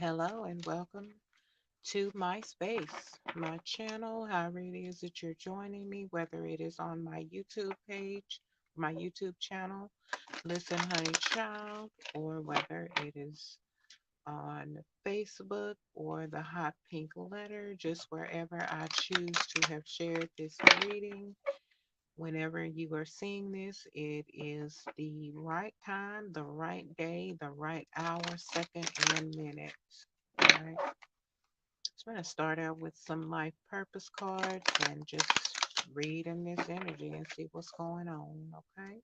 Hello and welcome to my space, my channel, however it is that you're joining me, whether it is on my YouTube page, my YouTube channel, Listen Honey Child, or whether it is on Facebook or the Hot Pink Letter, just wherever I choose to have shared this reading. Whenever you are seeing this, it is the right time, the right day, the right hour, second, and minute. All right. So I'm going to start out with some life purpose cards and just read in this energy and see what's going on. Okay.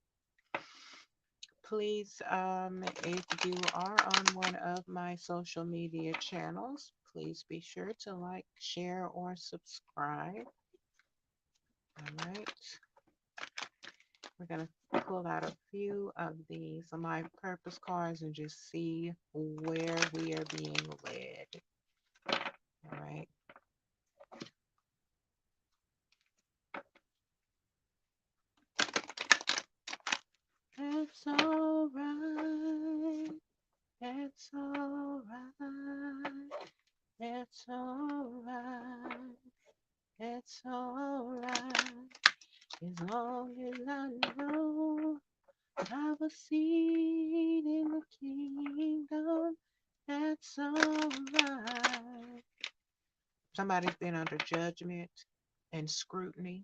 Please, if you are on one of my social media channels, please be sure to like, share, or subscribe. All right. We're going to pull out a few of these life purpose cards and just see where we are being led. All right. It's all right. It's all right. It's all right. It's all right. As long as I know I have a seat in the kingdom, that's all right. Somebody's been under judgment and scrutiny,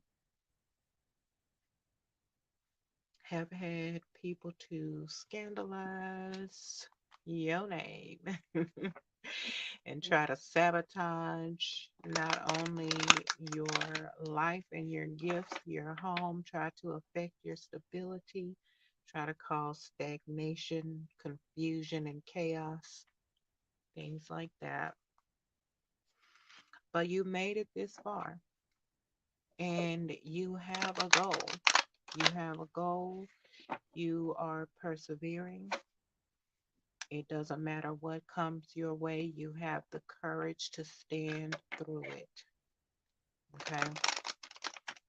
have had people to scandalize your name and try to sabotage not only your life and your gifts, your home, try to affect your stability, try to cause stagnation, confusion, and chaos, things like that. But you made it this far and you have a goal. You have a goal. You are persevering. It doesn't matter what comes your way, you have the courage to stand through it. Okay?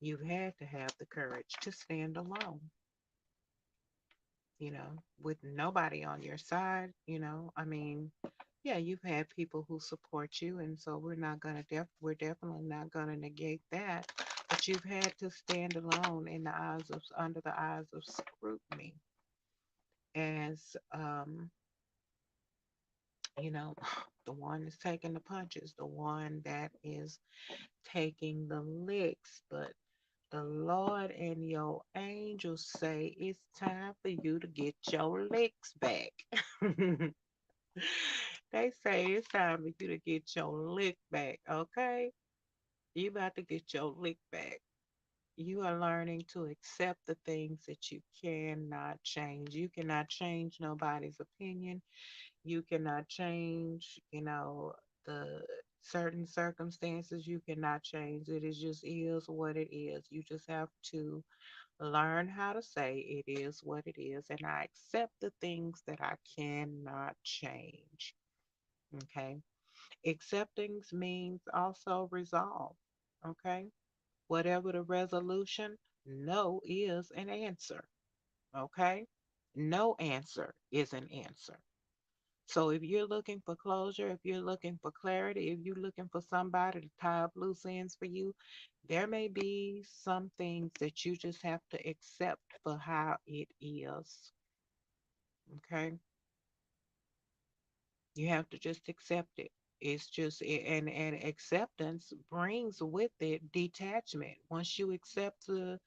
You've had to have the courage to stand alone, with nobody on your side. I mean, yeah, you've had people who support you, and so we're definitely not gonna negate that. But you've had to stand alone under the eyes of scrutiny as you know, the one that's taking the punches, the one that is taking the licks. But the Lord and your angels say it's time for you to get your licks back. They say it's time for you to get your lick back, okay? You about to get your lick back. You are learning to accept the things that you cannot change. You cannot change nobody's opinion. You cannot change, the certain circumstances. You cannot change. It is just is what it is. You just have to learn how to say it is what it is. And I accept the things that I cannot change. Okay. Acceptance means also resolve. Okay. Whatever the resolution, no is an answer. Okay. No answer is an answer. So if you're looking for closure, if you're looking for clarity, if you're looking for somebody to tie up loose ends for you, there may be some things that you just have to accept for how it is. Okay. You have to just accept it. It's just and acceptance brings with it detachment. Once you accept the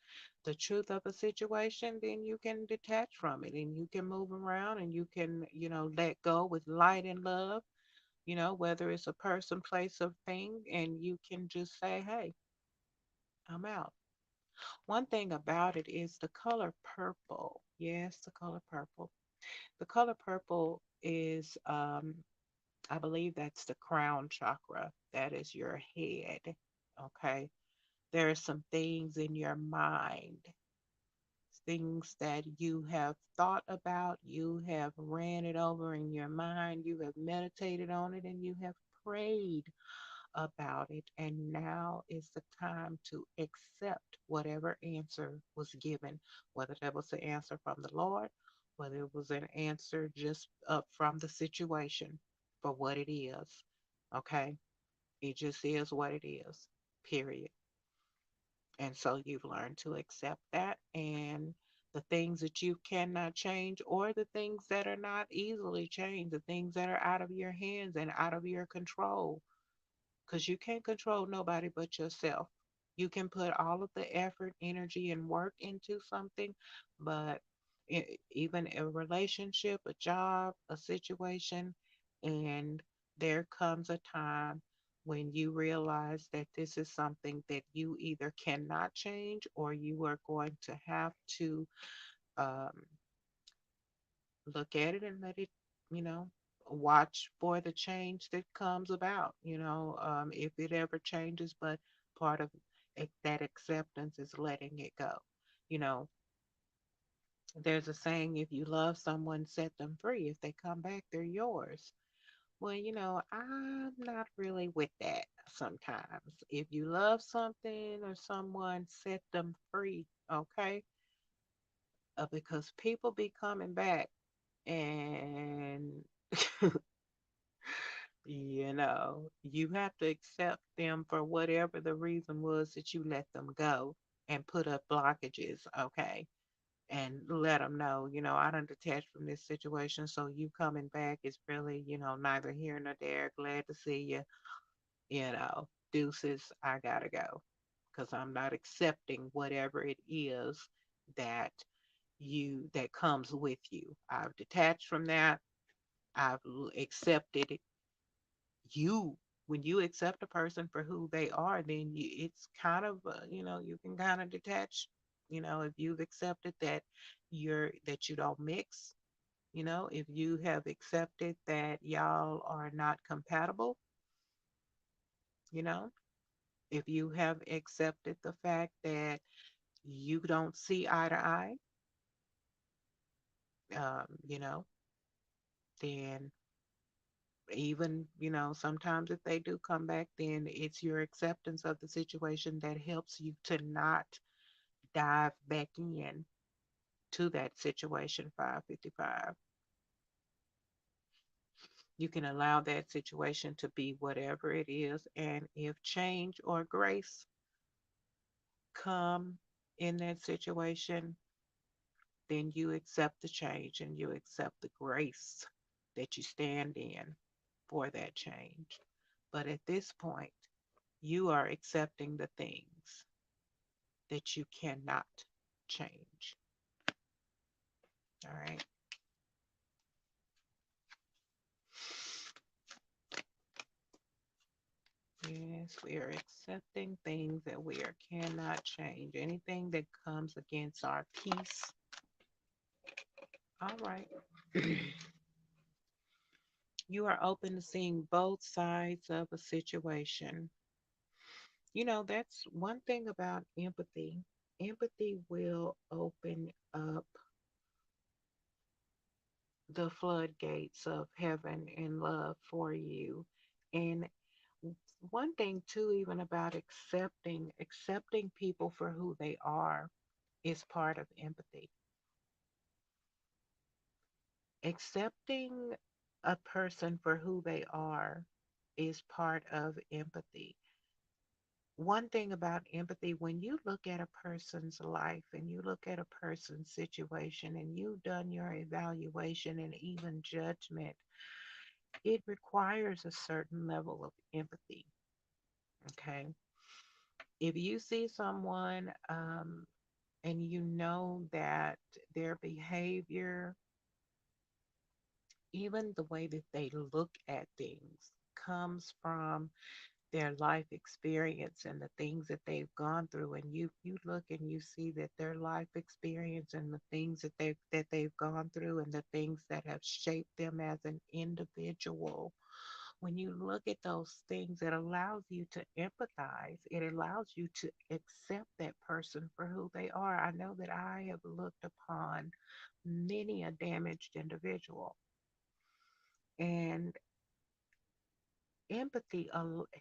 truth of a situation, then you can detach from it and you can move around and you can, let go with light and love, whether it's a person, place, or thing, and you can just say, hey, I'm out. One thing about it is the color purple. Yes, the color purple. The color purple is, I believe that's the crown chakra. That is your head. Okay. There are some things in your mind, things that you have thought about, you have ran it over in your mind, you have meditated on it, and you have prayed about it. And now is the time to accept whatever answer was given, whether that was the answer from the Lord, whether it was an answer just from the situation. for what it is. Okay? It just is what it is, period. And so you've learned to accept that. And the things that you cannot change, or the things that are not easily changed, the things that are out of your hands and out of your control, because you can't control nobody but yourself. You can put all of the effort, energy, and work into something, but even a relationship, a job, a situation, and there comes a time when you realize that this is something that you either cannot change, or you are going to have to um, look at it and let it, you know, watch for the change that comes about, if it ever changes. But part of that acceptance is letting it go. You know, there's a saying, if you love someone, set them free. If they come back, they're yours. Well, I'm not really with that sometimes. If you love something or someone, set them free, okay? Because people be coming back, and you have to accept them for whatever the reason was that you let them go, and put up blockages, okay? And let them know, I done detached from this situation, so you coming back is really, neither here nor there. Glad to see you, deuces, I gotta go. Because I'm not accepting whatever it is that that comes with you. I've detached from that. I've accepted you. When you accept a person for who they are, then it's kind of, you can kind of detach. If you've accepted that you don't mix, if you have accepted that y'all are not compatible, you know if you have accepted the fact that you don't see eye to eye, you know then, even, sometimes if they do come back, then it's your acceptance of the situation that helps you to not dive back in to that situation. 555, you can allow that situation to be whatever it is, and if change or grace come in that situation, then you accept the change and you accept the grace that you stand in for that change. But at this point, you are accepting the things that you cannot change. All right. Yes, we are accepting things that we are cannot change. Anything that comes against our peace. All right. You are open to seeing both sides of a situation. That's one thing about empathy. Empathy will open up the floodgates of heaven and love for you. And one thing too, even about accepting people for who they are, is part of empathy. Accepting a person for who they are is part of empathy. One thing about empathy, when you look at a person's life and you look at a person's situation and you've done your evaluation and even judgment, it requires a certain level of empathy. Okay. If you see someone, and you know that their behavior, even the way that they look at things, comes from their life experience and the things that they've gone through, and you look and you see that their life experience and the things that they've gone through and the things that have shaped them as an individual, when you look at those things, it allows you to empathize. It allows you to accept that person for who they are. I know that I have looked upon many a damaged individual, and empathy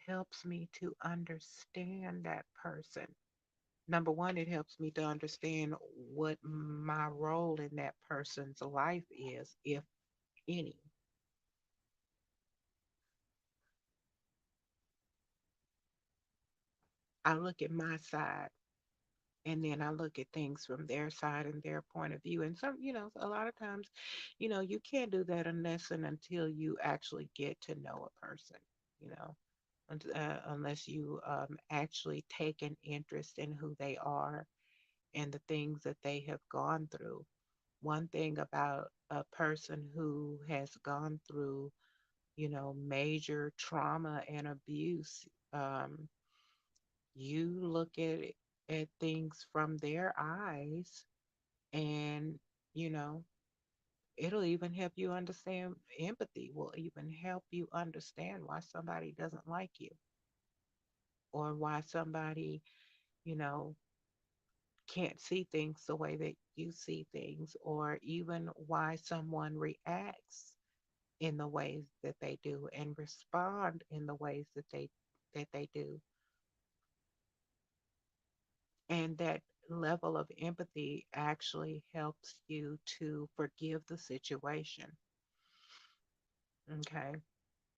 helps me to understand that person. Number one, it helps me to understand what my role in that person's life is, if any. I look at my side, and then I look at things from their side and their point of view. And a lot of times, you can't do that unless and until you actually get to know a person, you know, unless you actually take an interest in who they are and the things that they have gone through. One thing about a person who has gone through, major trauma and abuse, you look at things from their eyes, and you know it'll even help you understand. Empathy will even help you understand why somebody doesn't like you, or why somebody you know can't see things the way that you see things, or even why someone reacts in the ways that they do and respond in the ways that they do. And that level of empathy actually helps you to forgive the situation. Okay.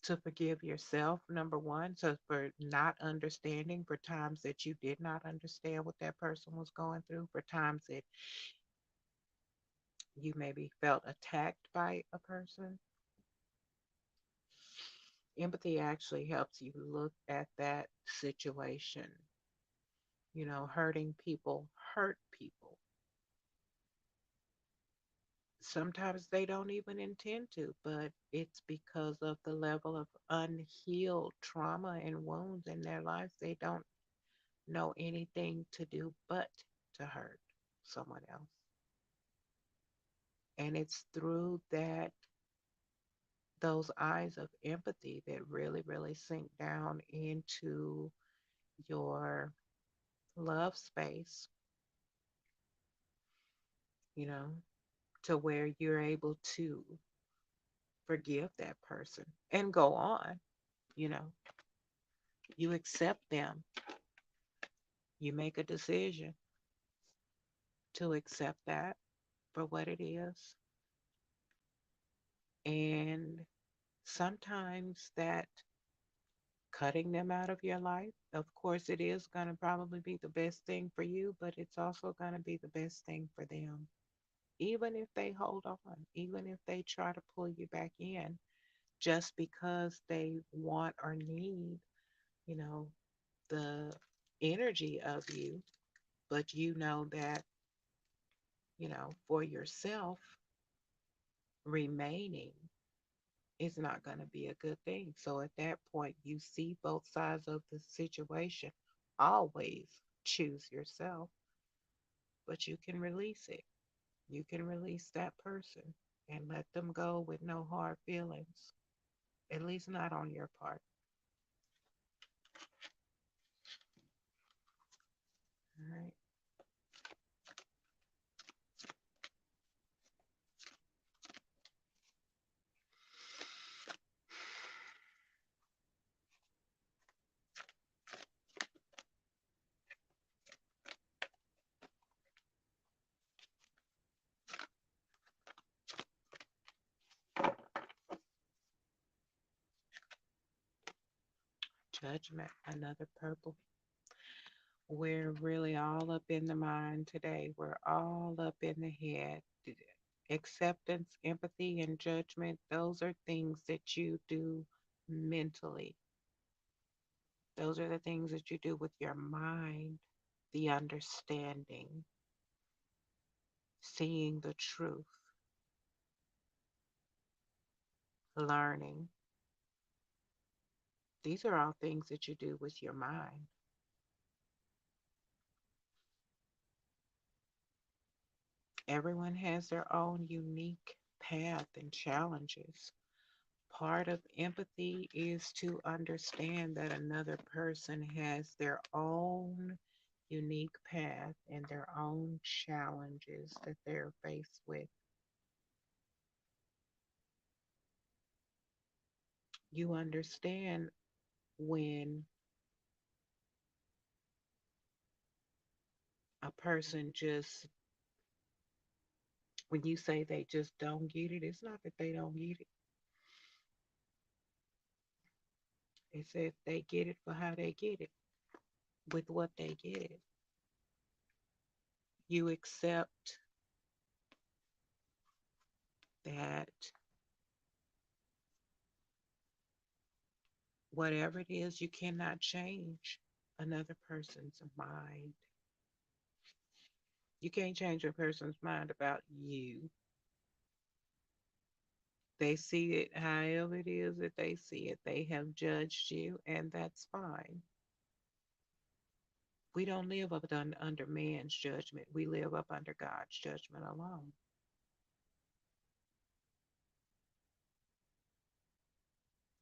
To forgive yourself, number one. So, for not understanding, for times that you did not understand what that person was going through, for times that you maybe felt attacked by a person. Empathy actually helps you look at that situation. Hurting people hurt people. Sometimes they don't even intend to, but it's because of the level of unhealed trauma and wounds in their lives. They don't know anything to do but to hurt someone else. And it's through those eyes of empathy that really, really sink down into your love space, you know, to where you're able to forgive that person and go on. You know, you accept them, you make a decision to accept that for what it is. And sometimes that cutting them out of your life, of course, it is going to probably be the best thing for you, but it's also going to be the best thing for them. Even if they hold on, even if they try to pull you back in, just because they want or need, you know, the energy of you, but you know that, for yourself, remaining is not going to be a good thing. So at that point, you see both sides of the situation. Always choose yourself, but you can release it. You can release that person and let them go with no hard feelings, at least not on your part. All right. Judgment, another purple. We're really all up in the mind today. We're all up in the head. Acceptance, empathy, and judgment, those are things that you do mentally. Those are the things that you do with your mind, the understanding, seeing the truth, learning. These are all things that you do with your mind. Everyone has their own unique path and challenges. Part of empathy is to understand that another person has their own unique path and their own challenges that they're faced with. You understand when a person just, when you say they just don't get it, it's not that they don't get it. It's that they get it for how they get it. with what they get. You accept that whatever it is, you cannot change another person's mind. You can't change a person's mind about you. They see it however it is that they see it. They have judged you, and that's fine. We don't live up under man's judgment. We live up under God's judgment alone.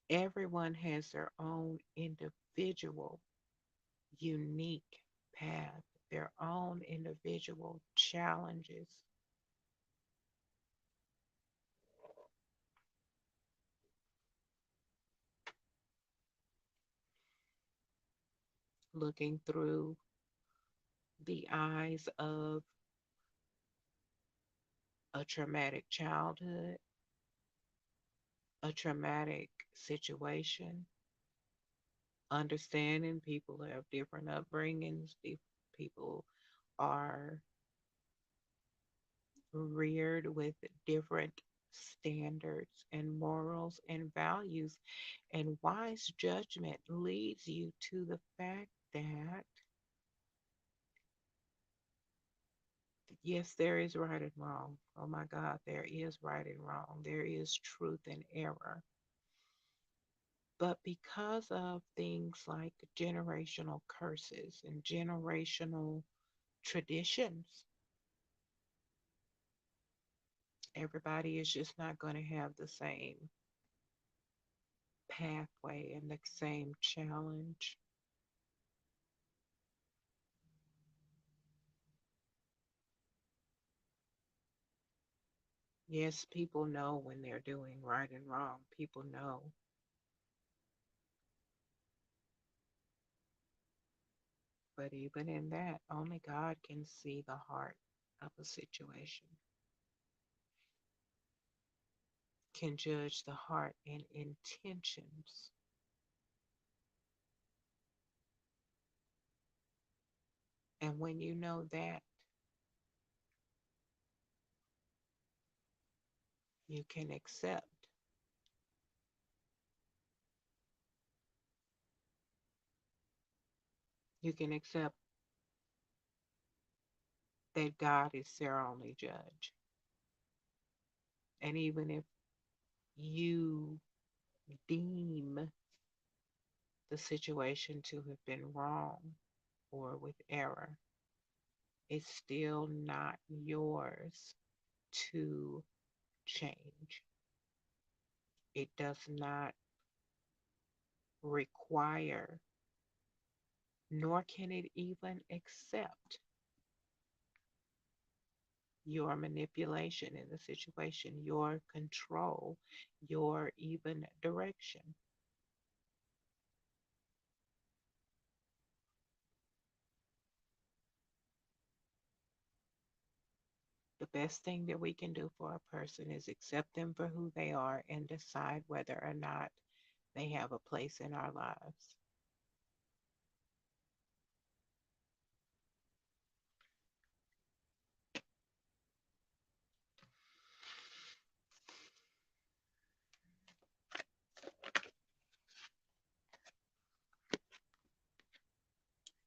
Everyone has their own individual, unique path, their own individual challenges. Looking through the eyes of a traumatic childhood, a traumatic situation, understanding people have different upbringings, people are reared with different standards and morals and values. And wise judgment leads you to the fact that, yes, there is right and wrong. Oh my God, there is right and wrong. There is truth and error. But because of things like generational curses and generational traditions, everybody is just not going to have the same pathway and the same challenge. Yes, people know when they're doing right and wrong. People know. But even in that, only God can see the heart of a situation, can judge the heart and intentions. And when you know that, you can accept. You can accept that God is their only judge. And even if you deem the situation to have been wrong or with error, it's still not yours to change. It does not require, nor can it even accept your manipulation in the situation, your control, your even direction. The best thing that we can do for a person is accept them for who they are and decide whether or not they have a place in our lives.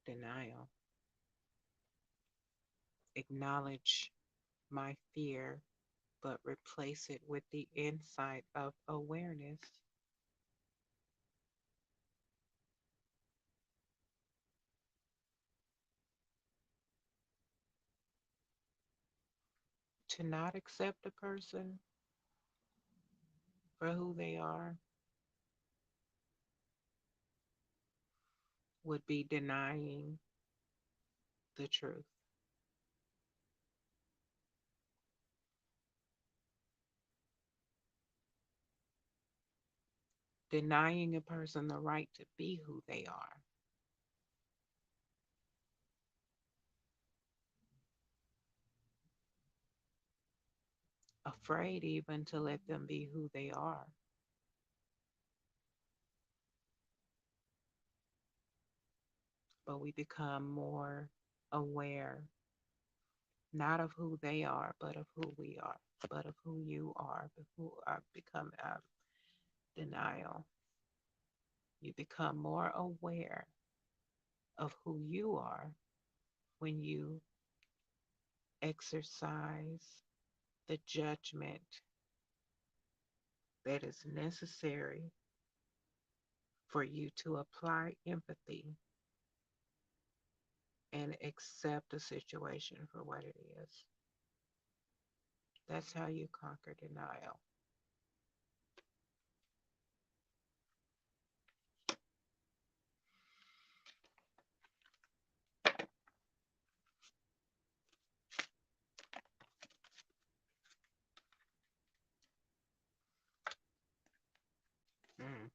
Denial. Acknowledge my fear, but replace it with the insight of awareness. To not accept a person for who they are would be denying the truth, denying a person the right to be who they are, afraid even to let them be who they are. but we become more aware, not of who they are, but of who we are, but of who you are, but who are become denial. You become more aware of who you are when you exercise the judgment that is necessary for you to apply empathy and accept the situation for what it is. That's how you conquer denial. Mm.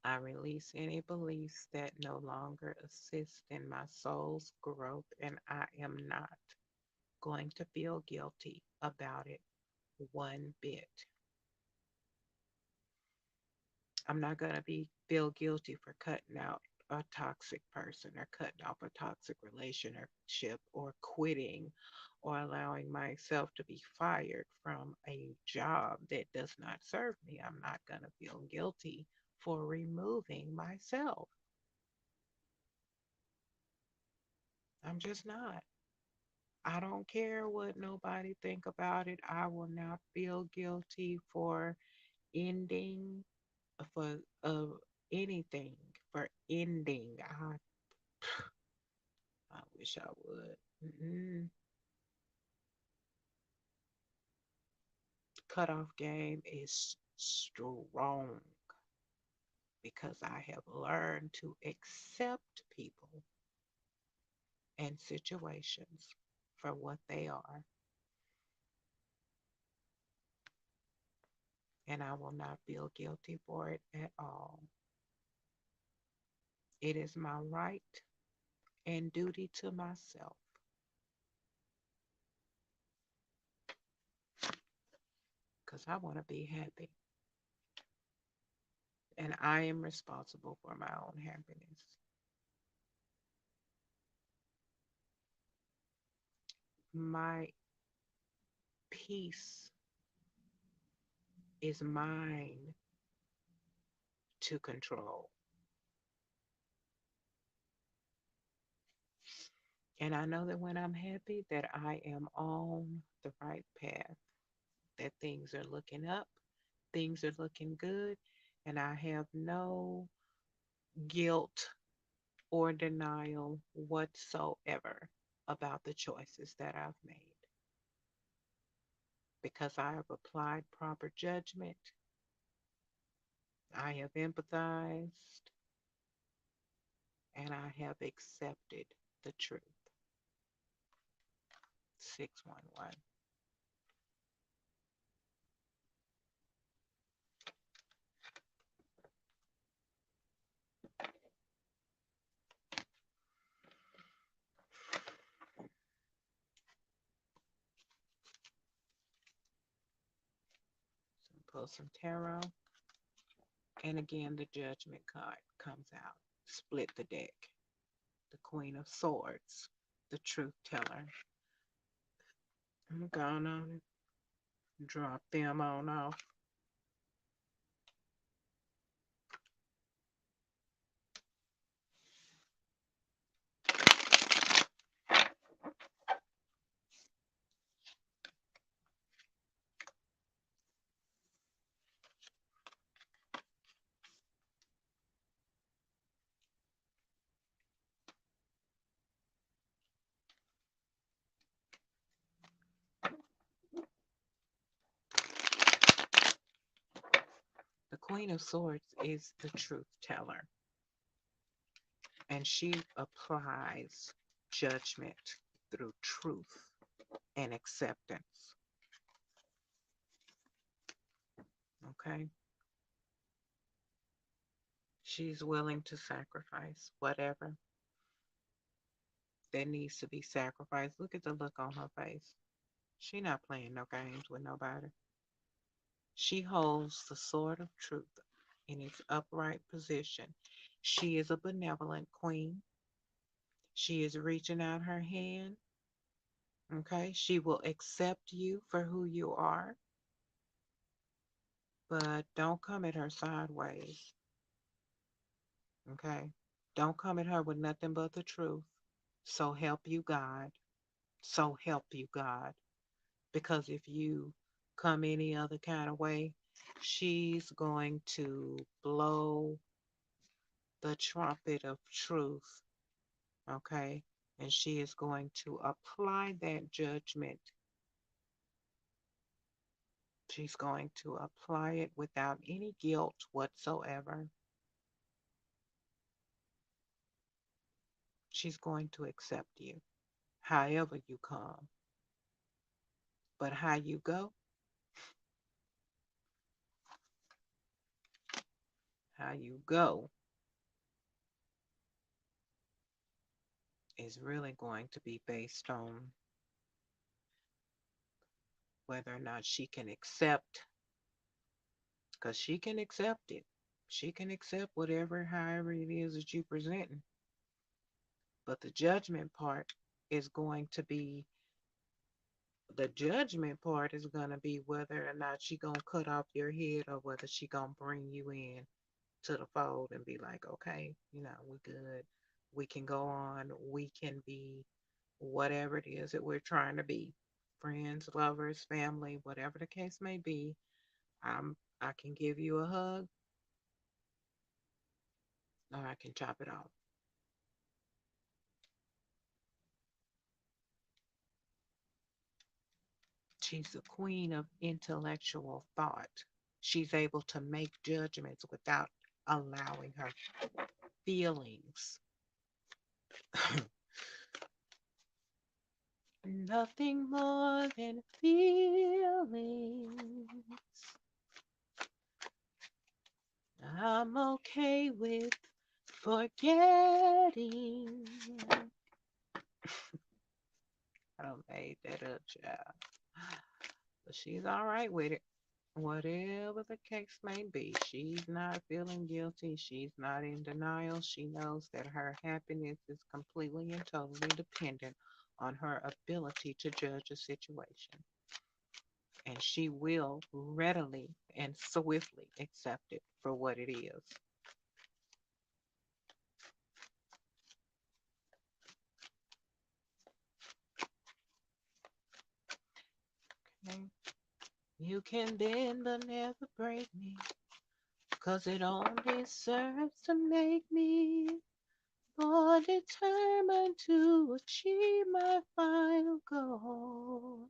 I release any beliefs that no longer assist in my soul's growth, and I am not going to feel guilty about it one bit. I'm not going to be feel guilty for cutting out a toxic person or cutting off a toxic relationship or quitting or allowing myself to be fired from a job that does not serve me. I'm not going to feel guilty for removing myself. I'm just not. I don't care what nobody think about it. I will not feel guilty for ending for anything for ending. I wish I would. Mm-mm. Cutoff game is strong because I have learned to accept people and situations for what they are, and I will not feel guilty for it at all. It is my right and duty to myself because I want to be happy, and I am responsible for my own happiness. My peace is mine to control. And I know that when I'm happy that I am on the right path, that things are looking up, things are looking good, and I have no guilt or denial whatsoever about the choices that I've made because I have applied proper judgment, I have empathized, and I have accepted the truth. 611. So pull some tarot. And again, the judgment card comes out. Split the deck. The Queen of Swords, the truth teller. I'm gonna drop them on off. The Queen of Swords is the truth teller, and she applies judgment through truth and acceptance. Okay? She's willing to sacrifice whatever that needs to be sacrificed. Look at the look on her face. She not playing no games with nobody. She holds the sword of truth in its upright position, She is a benevolent queen. She is reaching out her hand. Okay. She will accept you for who you are, but don't come at her sideways. Okay. Don't come at her with nothing but the truth. So help you God. So help you God. Because if you come any other kind of way, she's going to blow the trumpet of truth. Okay. And she is going to apply that judgment. She's going to apply it without any guilt whatsoever. She's going to accept you, however you come. But how you go, how you go is really going to be based on whether or not she can accept, because she can accept it. She can accept whatever, however it is that you presenting. But the judgment part is going to be the judgment part is gonna be whether or not she gonna cut off your head or whether she gonna bring you in to the fold and be like, okay, we good. We can go on. We can be whatever it is that we're trying to be. Friends, lovers, family, whatever the case may be. I can give you a hug or I can chop it off. She's the queen of intellectual thought. She's able to make judgments without allowing her feelings. Nothing more than feelings. I'm okay with forgetting. I don't made that up, child. But she's all right with it. Whatever the case may be, she's not feeling guilty. She's not in denial. She knows that her happiness is completely and totally dependent on her ability to judge a situation. And she will readily and swiftly accept it for what it is. Okay? You can bend but never break me, 'cause it only serves to make me more determined to achieve my final goal.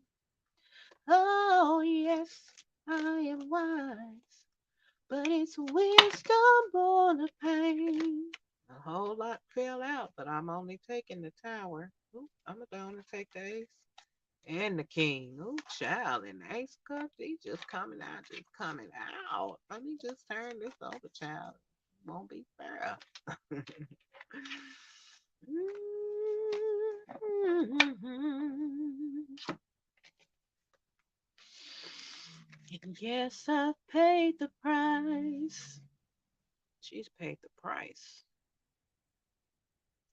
Oh, yes, I am wise, but it's wisdom born of pain. A whole lot fell out, but I'm only taking the tower. Ooh, I'm going to take the ace and the king. Ooh, child, and the ace of cups, he just coming out, just coming out. Let me just turn this over, child. Won't be fair. Yes, I've paid the price. She's paid the price.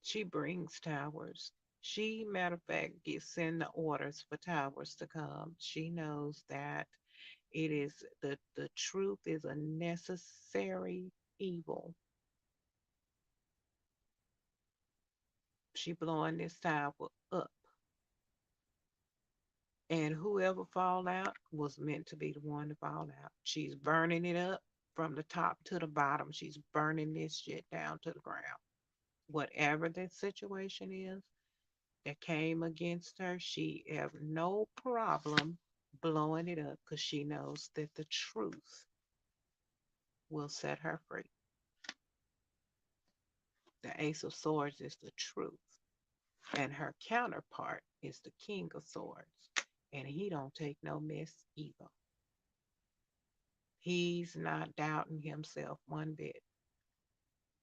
She brings towers. She, matter of fact, gets send the orders for towers to come. She knows that it is the truth is a necessary evil. She blowing this tower up, and whoever fall out was meant to be the one to fall out. She's burning it up from the top to the bottom. She's burning this shit down to the ground. Whatever the situation is that came against her, she have no problem blowing it up because she knows that the truth will set her free. The Ace of Swords is the truth, and her counterpart is the King of Swords, and he don't take no mess either. He's not doubting himself one bit.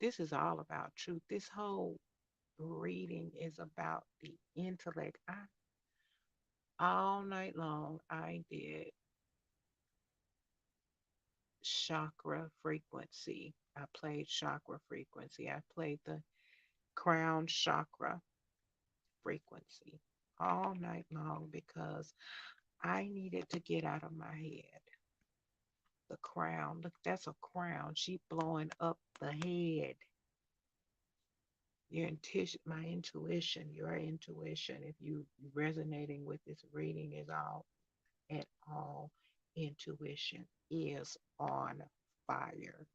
This is all about truth. This whole reading is about the intellect. All night long, I did chakra frequency. I played chakra frequency. I played the crown chakra frequency all night long because I needed to get out of my head. The crown, look, that's a crown. She blowing up the head. Your intuition, my intuition, your intuition, if you resonating with this reading is all at all, intuition is on fire,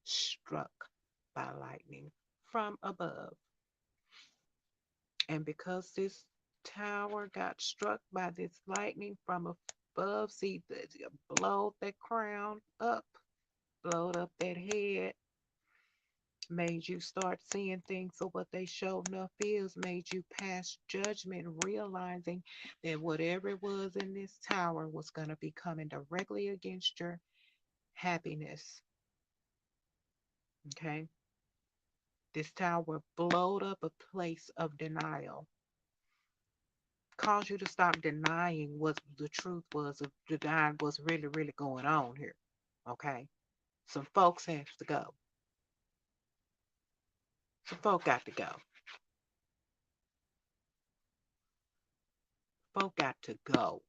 struck by lightning from above. And because this tower got struck by this lightning from above, see, blowed that crown up, blowed up that head, made you start seeing things for what they show enough is, made you pass judgment, realizing that whatever it was in this tower was going to be coming directly against your happiness. Okay. This tower blowed up a place of denial, caused you to stop denying what the truth was of denying what's really, really going on here. Okay. Some folks have to go. Some folk got to go. Folk got to go.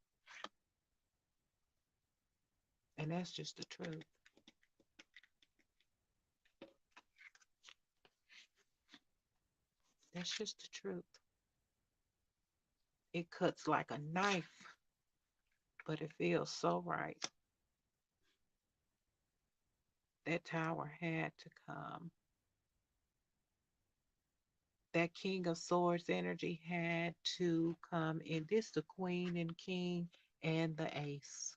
And that's just the truth. That's just the truth. It cuts like a knife, but it feels so right. That tower had to come. That King of Swords energy had to come in. This the Queen and King and the Ace.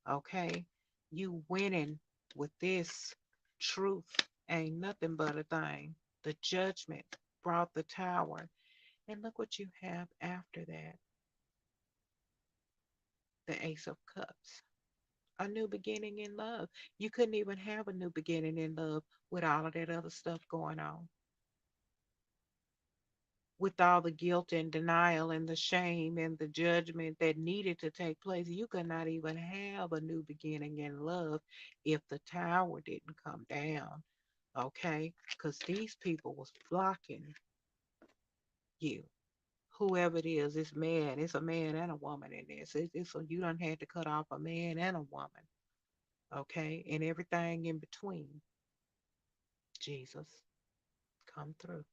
Okay? You winning with this truth ain't nothing but a thing. The judgment brought the tower. And look what you have after that. The Ace of Cups. A new beginning in love. You couldn't even have a new beginning in love with all of that other stuff going on. With all the guilt and denial and the shame and the judgment that needed to take place, you could not even have a new beginning in love if the tower didn't come down. Okay? Because these people was blocking you. Whoever it is, it's man, it's a man and a woman in this. So you done had to cut off a man and a woman. Okay? And everything in between. Jesus, come through.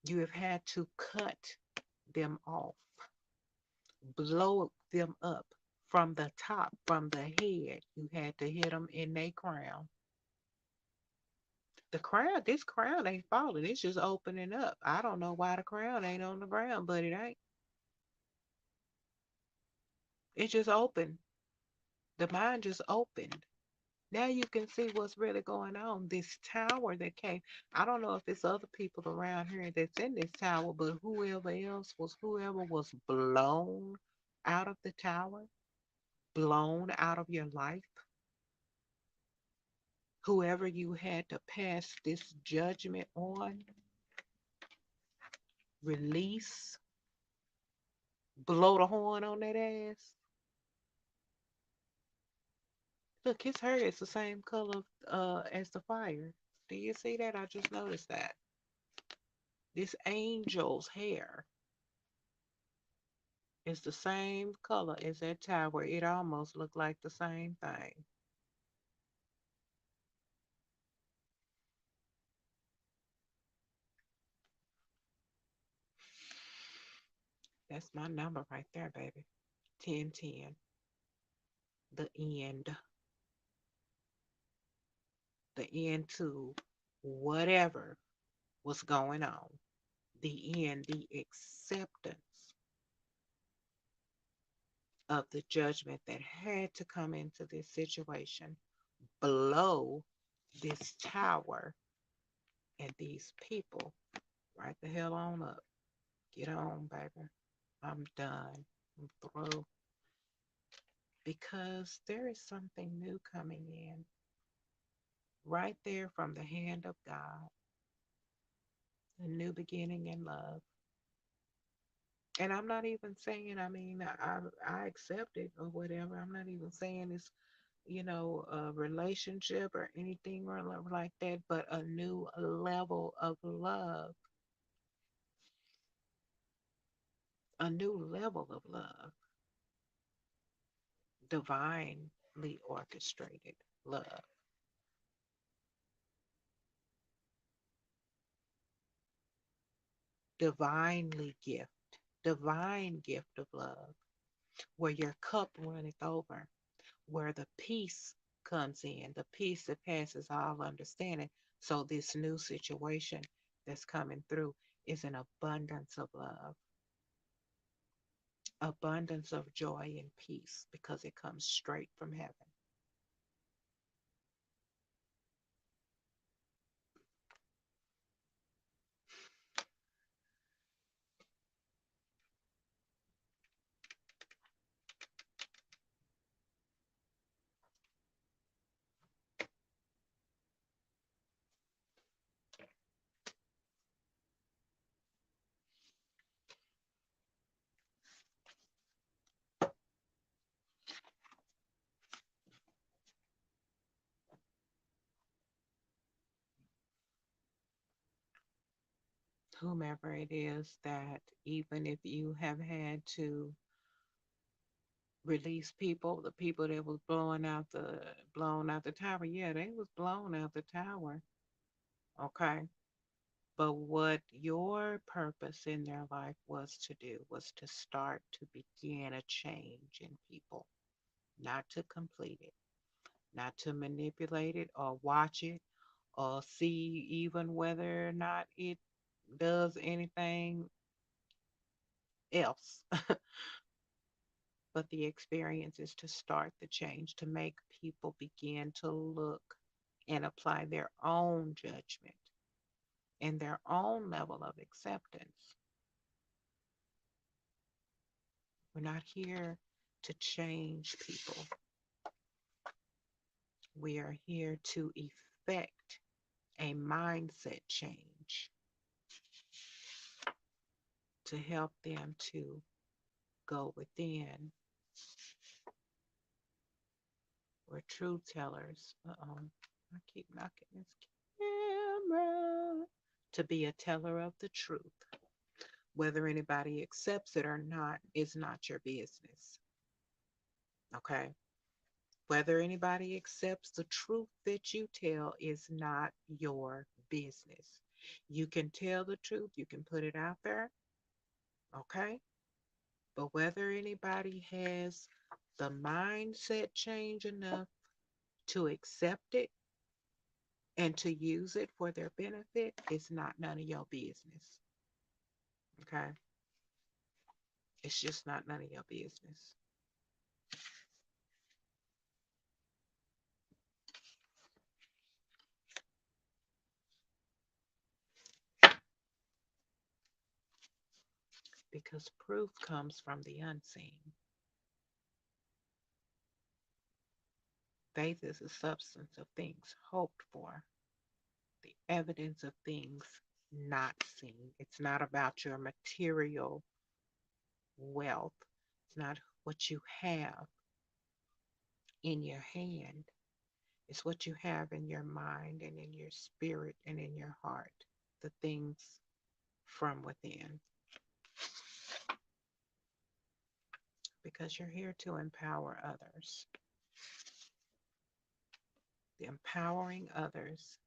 You have had to cut them off, blow them up from the top, from the head. You had to hit them in their crown. The crown, this crown ain't falling. It's just opening up. I don't know why the crown ain't on the ground, but it ain't. It just opened. The mind just opened. Now you can see what's really going on. This tower that came, I don't know if it's other people around here that's in this tower, but whoever was blown out of the tower, blown out of your life, whoever you had to pass this judgment on, release, blow the horn on that ass. Look, his hair is the same color as the fire. Do you see that? I just noticed that. This angel's hair is the same color as that tower. It almost looked like the same thing. That's my number right there, baby. 1010. The end. The end to whatever was going on. The end, the acceptance of the judgment that had to come into this situation, below this tower and these people. Right the hell on up. Get on, baby. I'm done. I'm through. Because there is something new coming in right there from the hand of God, a new beginning in love. And I'm not even saying, I mean, I accept it or whatever. I'm not even saying it's a relationship or anything like that, but a new level of love, a new level of love, divinely orchestrated love, divinely divine gift of love, where your cup runneth over, where the peace comes in, the peace that passes all understanding. So, this new situation that's coming through is an abundance of love, abundance of joy and peace because it comes straight from heaven. Whomever it is that, even if you have had to release people, the people that was blown out the tower, yeah, they was blown out the tower. Okay. But what your purpose in their life was to do was to start to begin a change in people, not to complete it, not to manipulate it or watch it or see even whether or not it does anything else. But the experience is to start the change, to make people begin to look and apply their own judgment and their own level of acceptance. We're not here to change people. We are here to effect a mindset change to help them to go within. We're truth tellers. I keep knocking this camera. To be a teller of the truth. Whether anybody accepts it or not is not your business. Okay? Whether anybody accepts the truth that you tell is not your business. You can tell the truth, you can put it out there, okay? But whether anybody has the mindset change enough to accept it and to use it for their benefit is not none of your business, okay? It's just not none of your business. Because proof comes from the unseen. Faith is the substance of things hoped for, the evidence of things not seen. It's not about your material wealth, it's not what you have in your hand, it's what you have in your mind and in your spirit and in your heart, the things from within. Because you're here to empower others. The empowering others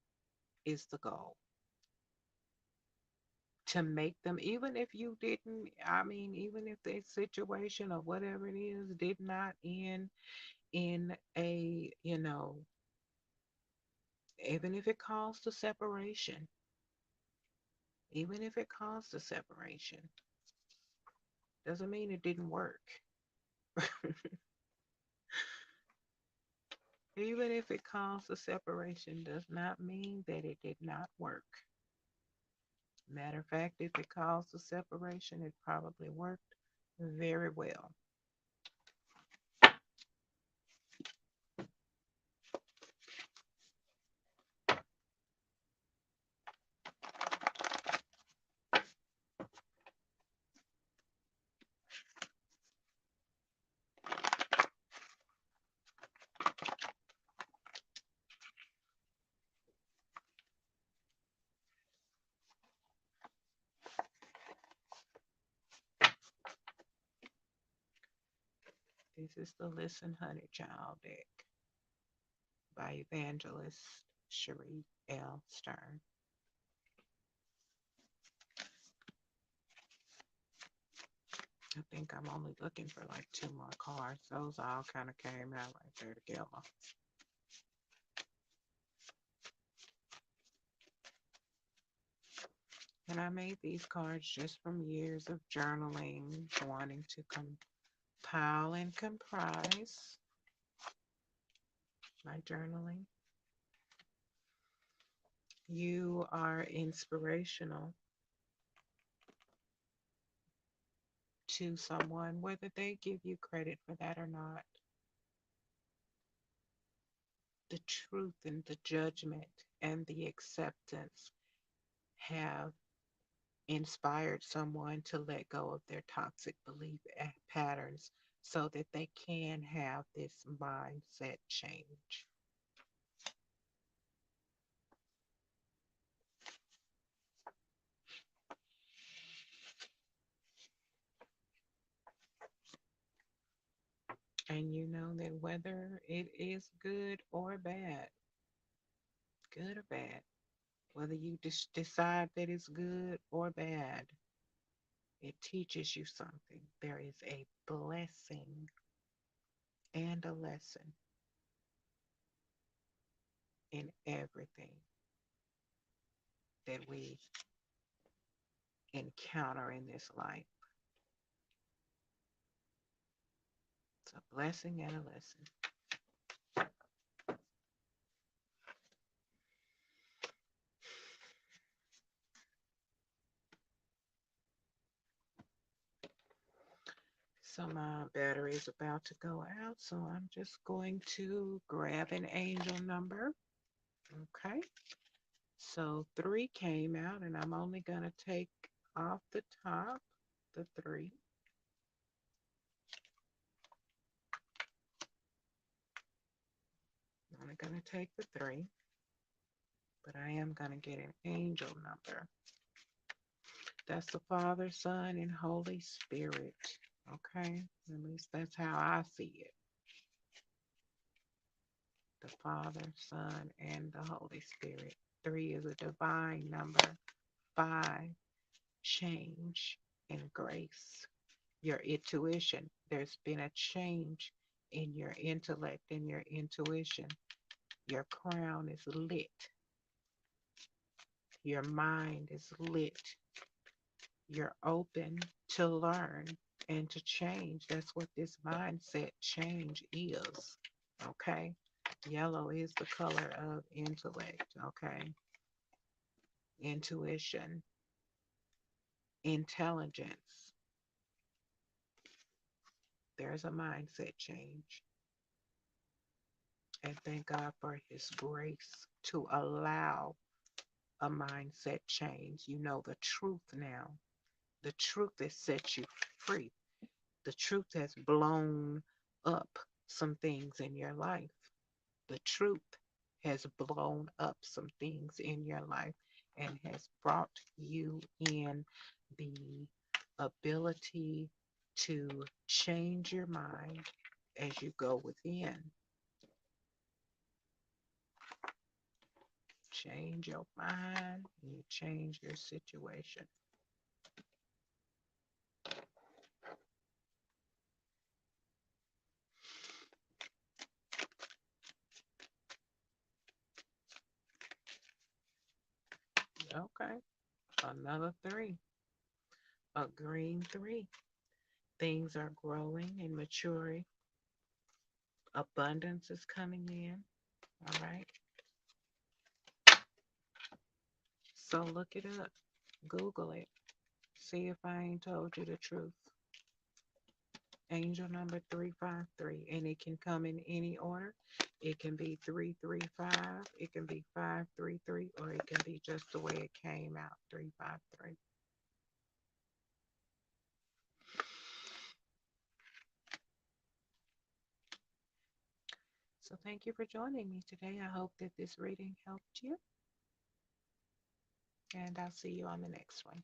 is the goal. To make them, even if you didn't, I mean, even if the situation or whatever it is did not end in a, even if it caused a separation, even if it caused a separation, doesn't mean it didn't work. Even if it caused a separation, does not mean that it did not work. Matter of fact, if it caused a separation, it probably worked very well. This is the Listen Honey Child deck by Evangelist Cherie L. Stern. I think I'm only looking for like two more cards. Those all kind of came out right there together. And I made these cards just from years of journaling, wanting to compile and comprise my journaling. You are inspirational to someone, whether they give you credit for that or not. The truth and the judgment and the acceptance have inspired someone to let go of their toxic belief patterns so that they can have this mindset change. And you know that whether it is good or bad, whether you decide that it's good or bad, it teaches you something. There is a blessing and a lesson in everything that we encounter in this life. It's a blessing and a lesson. So my battery is about to go out, so I'm just going to grab an angel number. Okay. So 3 came out, and I'm only going to take off the top the 3. I'm only going to take the 3, but I am going to get an angel number. That's the Father, Son, and Holy Spirit. Okay. At least that's how I see it. The Father, Son, and the Holy Spirit. 3 is a divine number. 5, change and grace. Your intuition. There's been a change in your intellect and your intuition. Your crown is lit. Your mind is lit. You're open to learn and to change. That's what this mindset change is. Okay. Yellow is the color of intellect. Okay. Intuition, intelligence. There's a mindset change. And thank God for His grace to allow a mindset change. You know the truth now. The truth that sets you free. The truth has blown up some things in your life. The truth has blown up some things in your life and has brought you in the ability to change your mind as you go within. Change your mind and you change your situation. Okay, another 3, a green 3. Things are growing and maturing. Abundance is coming in. All right. So look it up. Google it. See if I ain't told you the truth. Angel number 353. And it can come in any order. It can be 335. It can be 533. Or it can be just the way it came out. 353. So thank you for joining me today. I hope that this reading helped you. And I'll see you on the next one.